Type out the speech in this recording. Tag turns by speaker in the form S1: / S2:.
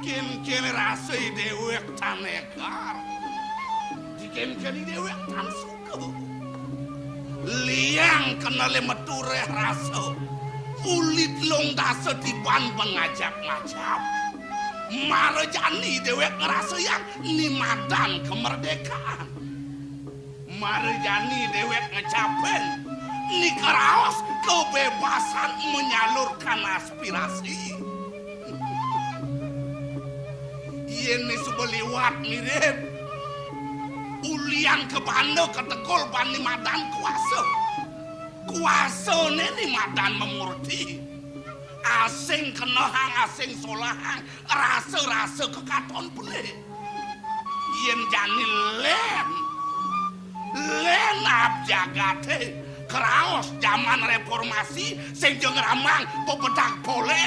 S1: Ken rasa dewek tanekar. Ken dewek tan suka. Liang kenale meture rasa. Ulit long dasa tiban pengajak-ngajak. Marjani dewek ngerasa yang nimadan kemerdekaan. Marjani dewek ngecapen nikaraos kebebasan menyalurkan aspirasi. Ini sebeliwat mirip ulian ke banda ketegol bani madan kuasa. Kuasa ini madan memurti. Asing kenahang, asing solahang, rasa-rasa kekaton boleh. Yen jani len abjagate, keraos zaman reformasi, sing jeung ramang pepedak boleh.